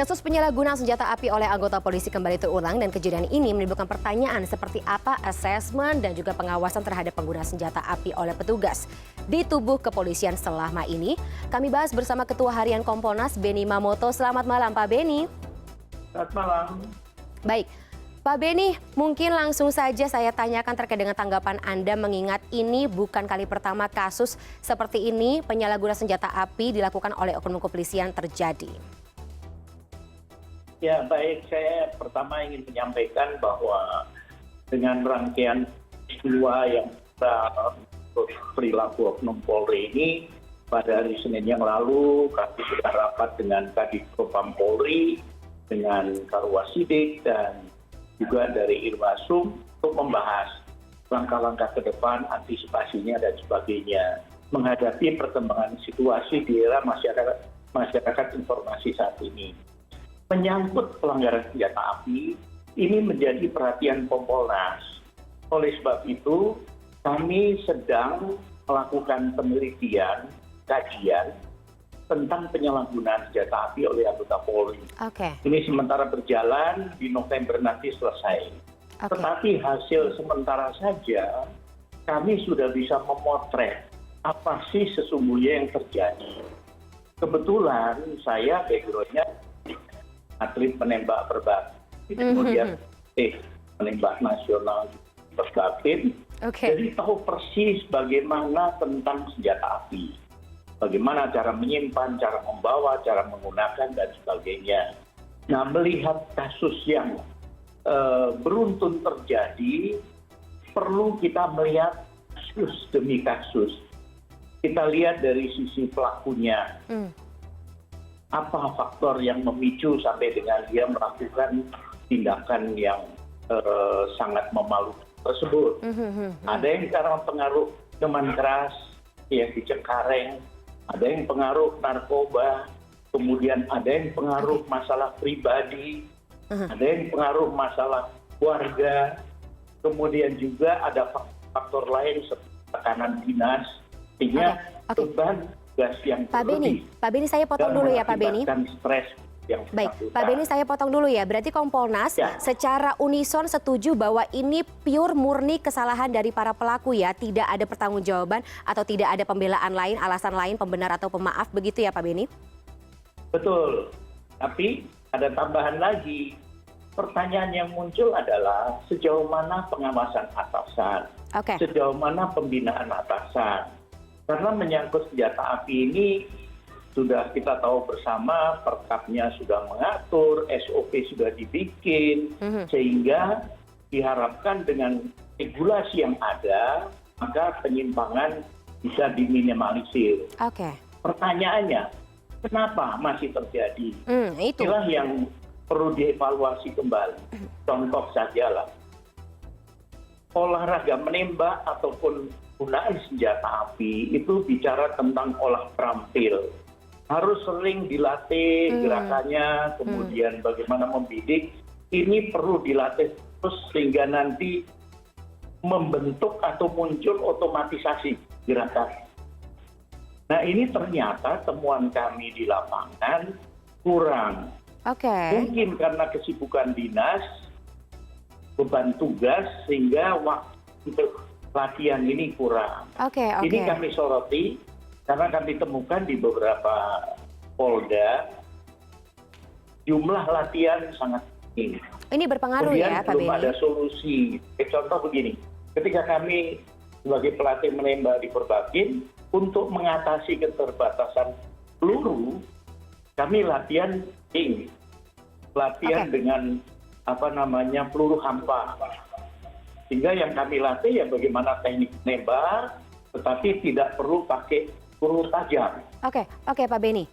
Kasus penyalahgunaan senjata api oleh anggota polisi kembali terulang dan kejadian ini menimbulkan pertanyaan seperti apa asesmen dan juga pengawasan terhadap pengguna senjata api oleh petugas di tubuh kepolisian selama ini. Kami bahas bersama Ketua Harian Kompolnas Beni Mamoto. Selamat malam Pak Beni. Selamat malam. Baik, Pak Beni, mungkin langsung saja saya tanyakan terkait dengan tanggapan Anda mengingat ini bukan kali pertama kasus seperti ini penyalahgunaan senjata api dilakukan oleh oknum kepolisian terjadi. Ya baik, saya pertama ingin menyampaikan bahwa dengan rangkaian peristiwa yang perilaku oknum Polri ini, pada hari Senin yang lalu kami sudah rapat dengan Kadif Propam Polri, dengan Karwasidik dan juga dari Irwasum untuk membahas langkah-langkah ke depan, antisipasinya dan sebagainya, menghadapi perkembangan situasi di era masyarakat informasi saat ini. Menyangkut pelanggaran senjata api, ini menjadi perhatian Kompolnas. Oleh sebab itu, kami sedang melakukan penelitian, kajian tentang penyalahgunaan senjata api oleh anggota Polri. Ini sementara berjalan, di November nanti selesai. Tetapi hasil sementara saja, kami sudah bisa memotret apa sih sesungguhnya yang terjadi. Kebetulan saya background-nya atlet penembak berbakti, kemudian penembak nasional berbakti. Jadi tahu persis bagaimana tentang senjata api. Bagaimana cara menyimpan, cara membawa, cara menggunakan, dan sebagainya. Nah, melihat kasus yang beruntun terjadi, perlu kita melihat kasus demi kasus. Kita lihat dari sisi pelakunya. Apa faktor yang memicu sampai dengan dia melakukan tindakan yang sangat memalukan tersebut. Ada yang karena pengaruh minuman keras yang di Cengkareng, ada yang pengaruh narkoba, kemudian ada yang pengaruh masalah pribadi, ada yang pengaruh masalah keluarga, kemudian juga ada faktor lain seperti tekanan dinas, sehingga beban tugas yang berlebih. Pak Beni saya potong dulu ya Pak Beni. Stres yang baik, Pak Beni saya potong dulu ya. Berarti Kompolnas secara unison setuju bahwa ini pure murni kesalahan dari para pelaku ya, tidak ada pertanggungjawaban atau tidak ada pembelaan lain, alasan lain, pembenar atau pemaaf, begitu ya Pak Beni? Betul, tapi ada tambahan lagi. Pertanyaan yang muncul adalah sejauh mana pengawasan atasan, sejauh mana pembinaan atasan. Karena menyangkut senjata api ini sudah kita tahu bersama, perkapnya sudah mengatur, SOP sudah dibikin, sehingga diharapkan dengan regulasi yang ada, maka penyimpangan bisa diminimalisir. Pertanyaannya, kenapa masih terjadi? Itulah yang perlu dievaluasi kembali. Contoh sajalah, olahraga menembak ataupun penggunaan senjata api itu bicara tentang olah terampil. Harus sering dilatih gerakannya, kemudian bagaimana membidik. Ini perlu dilatih terus sehingga nanti membentuk atau muncul otomatisasi gerakan. Nah ini ternyata temuan kami di lapangan kurang. Mungkin karena kesibukan dinas, beban tugas, sehingga waktu untuk latihan ini kurang. Ini kami soroti karena kami temukan di beberapa Polda jumlah latihan sangat tinggi. Ini berpengaruh ya Pak Beni? Belum ada solusi. Contoh begini, ketika kami sebagai pelatih menembak di Perbakin, untuk mengatasi keterbatasan peluru, kami latihan tinggi. Latihan dengan peluru hampa. Sehingga yang kami latih ya bagaimana teknik menembak, tetapi tidak perlu pakai peluru tajam. Oke Pak Beni.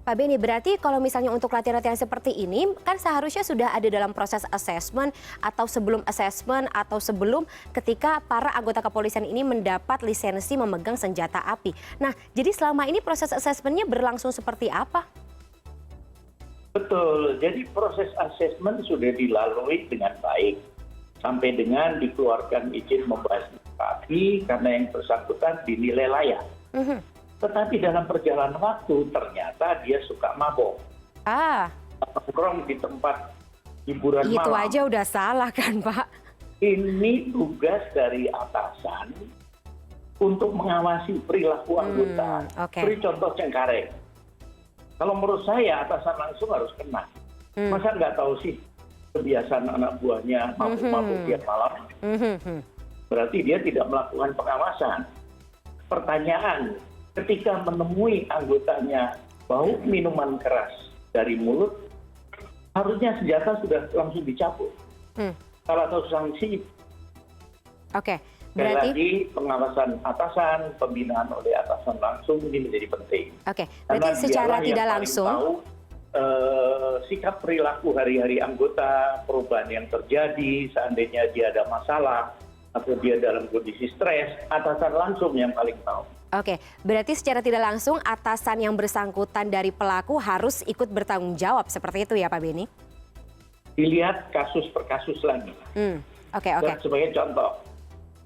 Pak Beni, berarti kalau misalnya untuk latihan-latihan seperti ini, kan seharusnya sudah ada dalam proses assessment atau sebelum ketika para anggota kepolisian ini mendapat lisensi memegang senjata api. Nah, jadi selama ini proses assessment-nya berlangsung seperti apa? Betul, jadi proses assessment sudah dilalui dengan baik. Sampai dengan dikeluarkan izin membahas api karena yang bersangkutan dinilai layak. Tetapi dalam perjalanan waktu ternyata dia suka mabok. nongkrong di tempat hiburan malam. Itu aja udah salah kan, Pak? Ini tugas dari atasan untuk mengawasi perilaku anggota. Oke. Beri contoh Cengkareng. Kalau menurut saya atasan langsung harus kena. Masa nggak tahu sih kebiasaan anak buahnya mabuk-mabuk tiap malam? Berarti dia tidak melakukan pengawasan. Pertanyaan, ketika menemui anggotanya bau minuman keras dari mulut, harusnya senjata sudah langsung dicabut. Salah satu sanksi. Oke, Sekali berarti lagi pengawasan atasan, pembinaan oleh atasan langsung ini menjadi penting. oke, Karena berarti secara dialah yang tidak paling langsung tahu sikap perilaku hari-hari anggota, perubahan yang terjadi, seandainya dia ada masalah atau dia dalam kondisi stres, atasan langsung yang paling tahu. Oke, berarti secara tidak langsung atasan yang bersangkutan dari pelaku harus ikut bertanggung jawab seperti itu ya Pak Beni? Dilihat kasus per kasus lagi. Oke. Dan sebagai contoh,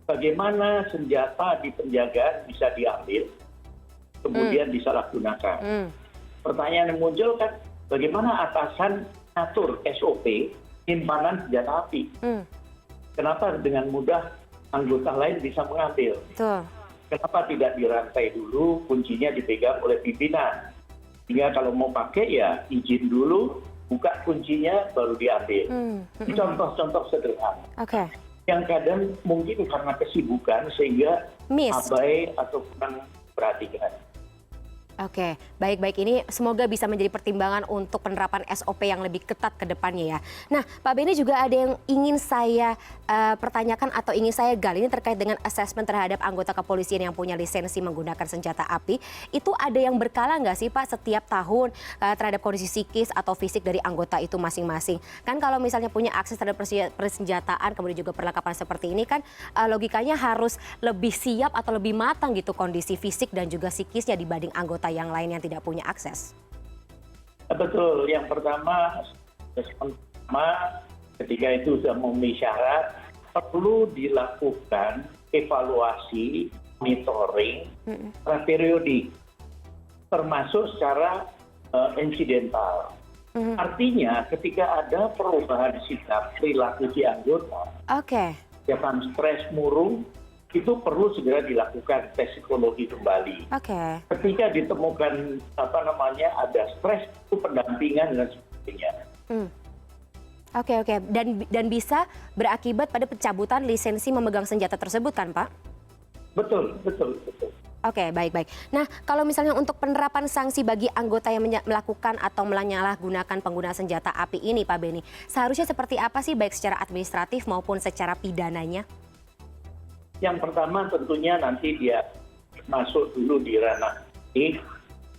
bagaimana senjata di penjagaan bisa diambil, kemudian disalahgunakan. Pertanyaan yang muncul kan, bagaimana atasan atur SOP simpanan senjata api? Kenapa dengan mudah anggota lain bisa mengambil? Betul. Kenapa tidak dirantai dulu, kuncinya dipegang oleh pimpinan? Sehingga kalau mau pakai ya izin dulu, buka kuncinya baru diambil. Contoh-contoh sederhana. Oke. Yang kadang mungkin karena kesibukan sehingga Miss. abai atau kurang perhatikan. Oke, baik-baik, ini semoga bisa menjadi pertimbangan untuk penerapan SOP yang lebih ketat ke depannya ya. Nah, Pak Beni juga ada yang ingin saya pertanyakan atau ingin saya gali, ini terkait dengan asesmen terhadap anggota kepolisian yang punya lisensi menggunakan senjata api. Itu ada yang berkala nggak sih Pak setiap tahun terhadap kondisi psikis atau fisik dari anggota itu masing-masing? Kan kalau misalnya punya akses terhadap persenjataan, kemudian juga perlengkapan seperti ini kan logikanya harus lebih siap atau lebih matang gitu kondisi fisik dan juga psikisnya dibanding anggota yang lain yang tidak punya akses. Betul, yang pertama ketika itu sudah memenuhi syarat, perlu dilakukan evaluasi, monitoring, periodik, termasuk secara insidental. Artinya ketika ada perubahan sikap perilaku si anggota, jangan stres murung, itu perlu segera dilakukan tes psikologi kembali. Ketika ditemukan ada stres, itu pendampingan dan sebagainya. Oke. Dan bisa berakibat pada pencabutan lisensi memegang senjata tersebut kan Pak? Betul. Oke, baik. Nah, kalau misalnya untuk penerapan sanksi bagi anggota yang melakukan atau menyalahgunakan pengguna senjata api ini Pak Beni, seharusnya seperti apa sih baik secara administratif maupun secara pidananya? Yang pertama tentunya nanti dia masuk dulu di ranah etik,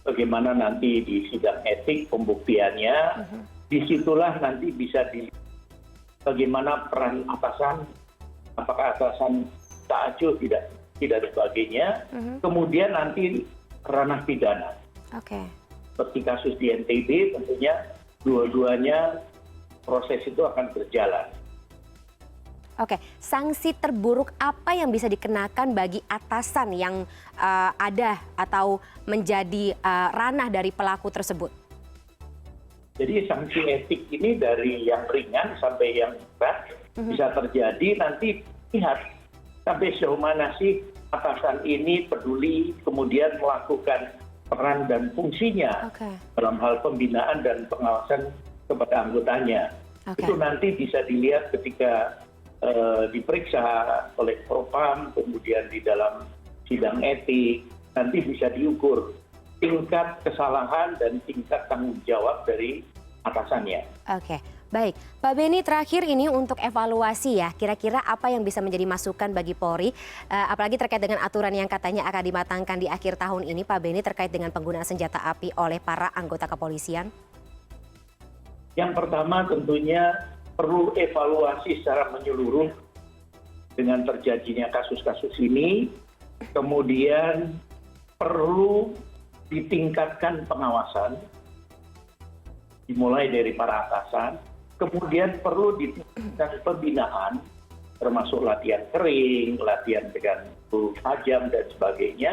bagaimana nanti di sidang etik pembuktiannya, disitulah nanti bisa dilihat bagaimana peran atasan, apakah atasan tak acuh, tidak dan sebagainya, kemudian nanti ranah pidana. Seperti kasus di NTB tentunya dua-duanya proses itu akan berjalan. Sanksi terburuk apa yang bisa dikenakan bagi atasan yang ada atau menjadi ranah dari pelaku tersebut? Jadi sanksi etik ini dari yang ringan sampai yang berat bisa terjadi, nanti lihat sampai sejauh mana sih atasan ini peduli kemudian melakukan peran dan fungsinya dalam hal pembinaan dan pengawasan kepada anggotanya. Itu nanti bisa dilihat ketika diperiksa oleh Propam, kemudian di dalam sidang etik, nanti bisa diukur tingkat kesalahan dan tingkat tanggung jawab dari atasannya. Baik. Pak Beni, terakhir ini untuk evaluasi ya, kira-kira apa yang bisa menjadi masukan bagi Polri, apalagi terkait dengan aturan yang katanya akan dimatangkan di akhir tahun ini, Pak Beni, terkait dengan penggunaan senjata api oleh para anggota kepolisian? Yang pertama tentunya perlu evaluasi secara menyeluruh dengan terjadinya kasus-kasus ini, kemudian perlu ditingkatkan pengawasan, dimulai dari para atasan, kemudian perlu ditingkatkan pembinaan, termasuk latihan kering, latihan dengan peluru tajam dan sebagainya,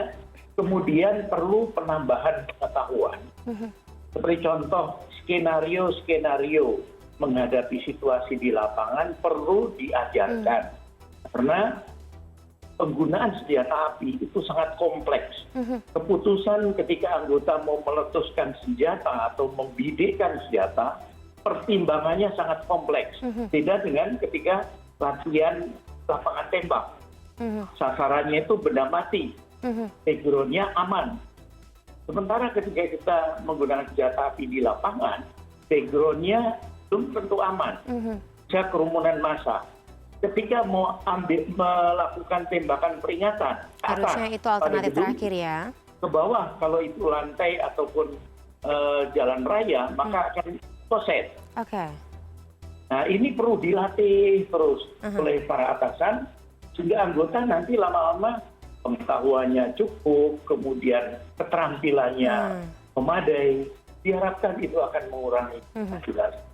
kemudian perlu penambahan pengetahuan. Seperti contoh skenario-skenario menghadapi situasi di lapangan perlu diajarkan. Karena penggunaan senjata api itu sangat kompleks. Keputusan ketika anggota mau meletuskan senjata atau membidikkan senjata, pertimbangannya sangat kompleks. Beda dengan ketika latihan lapangan tembak. Sasarannya itu benda mati, background-nya aman. Sementara ketika kita menggunakan senjata api di lapangan, background-nya belum tentu aman. Bisa kerumunan massa. Ketika mau melakukan tembakan peringatan, ke Harusnya atas, itu alternatif pada gedung, terakhir ya. ke bawah kalau itu lantai ataupun jalan raya, maka akan koset. Oke. Nah ini perlu dilatih terus oleh para atasan, sehingga anggota nanti lama-lama pengetahuannya cukup, kemudian keterampilannya memadai, diharapkan itu akan mengurangi kecelakaan.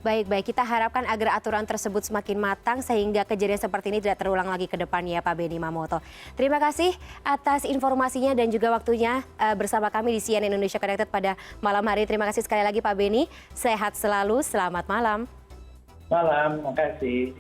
Baik, kita harapkan agar aturan tersebut semakin matang sehingga kejadian seperti ini tidak terulang lagi ke depannya, Pak Benny Mamoto. Terima kasih atas informasinya dan juga waktunya bersama kami di CNN Indonesia Connected pada malam hari. Terima kasih sekali lagi Pak Benny, sehat selalu, selamat malam. Malam, makasih.